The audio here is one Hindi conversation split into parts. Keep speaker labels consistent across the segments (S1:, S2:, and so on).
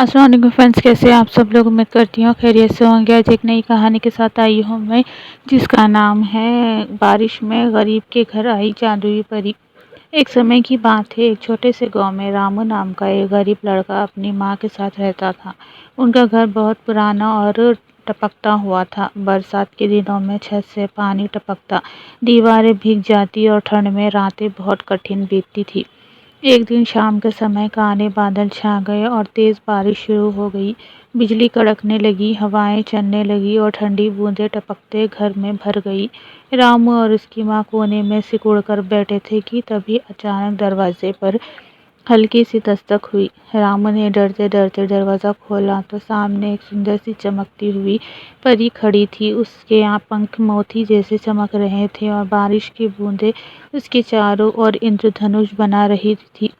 S1: अस्सलाम वालेकुम फ्रेंड्स, कैसे हैं आप सब लोग। उम्मीद करती हूँ खैरियत से होंगे। आज एक नई कहानी के साथ आई हूँ मैं, जिसका नाम है बारिश में गरीब के घर आई जादुई परी। एक समय की बात है, एक छोटे से गांव में रामू नाम का एक गरीब लड़का अपनी माँ के साथ रहता था। उनका घर बहुत पुराना और टपकता हुआ था। बरसात के दिनों में छत से पानी टपकता, दीवारें भीग जाती और ठंड में रातें बहुत कठिन बीतती थी। एक दिन शाम के समय काले बादल छा गए और तेज बारिश शुरू हो गई। बिजली कड़कने लगी, हवाएं चलने लगी और ठंडी बूंदें टपकते घर में भर गई। रामू और उसकी माँ कोने में सिकुड़कर बैठे थे कि तभी अचानक दरवाजे पर हल्की सी दस्तक हुई। रामू ने डरते डरते दरवाज़ा खोला तो सामने एक सुंदर सी चमकती हुई परी खड़ी थी। उसके यहाँ पंख मोती जैसे चमक रहे थे और बारिश की बूंदें उसके चारों ओर इंद्रधनुष बना रही थी।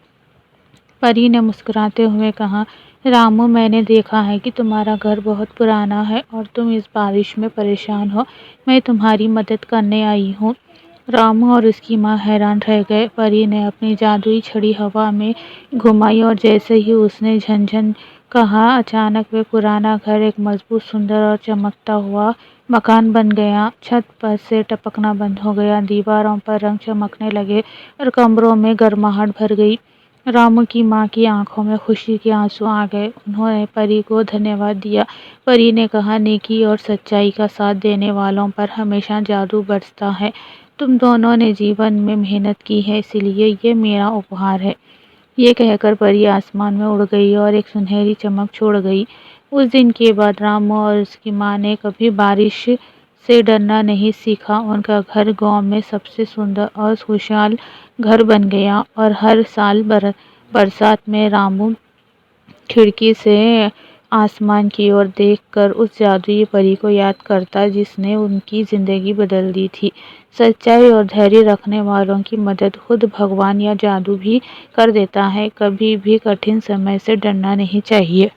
S1: परी ने मुस्कुराते हुए कहा, रामू, मैंने देखा है कि तुम्हारा घर बहुत पुराना है और तुम इस बारिश में परेशान हो। मैं तुम्हारी मदद करने आई हूँ। रामू और उसकी माँ हैरान रह गए। परी ने अपनी जादुई छड़ी हवा में घुमाई और जैसे ही उसने झनझन कहा, अचानक वे पुराना घर एक मजबूत, सुंदर और चमकता हुआ मकान बन गया। छत पर से टपकना बंद हो गया, दीवारों पर रंग चमकने लगे और कमरों में गर्माहट भर गई। रामू की माँ की आंखों में खुशी के आंसू आ गए। उन्होंने परी को धन्यवाद दिया। परी ने कहा, नेकी और सच्चाई का साथ देने वालों पर हमेशा जादू बरसता है। तुम दोनों ने जीवन में मेहनत की है, इसलिए ये मेरा उपहार है। ये कहकर परी आसमान में उड़ गई और एक सुनहरी चमक छोड़ गई। उस दिन के बाद रामू और उसकी माँ ने कभी बारिश से डरना नहीं सीखा। उनका घर गांव में सबसे सुंदर और खुशहाल घर बन गया और हर साल बरसात में रामू खिड़की से आसमान की ओर देखकर उस जादुई परी को याद करता जिसने उनकी ज़िंदगी बदल दी थी। सच्चाई और धैर्य रखने वालों की मदद खुद भगवान या जादू भी कर देता है। कभी भी कठिन समय से डरना नहीं चाहिए।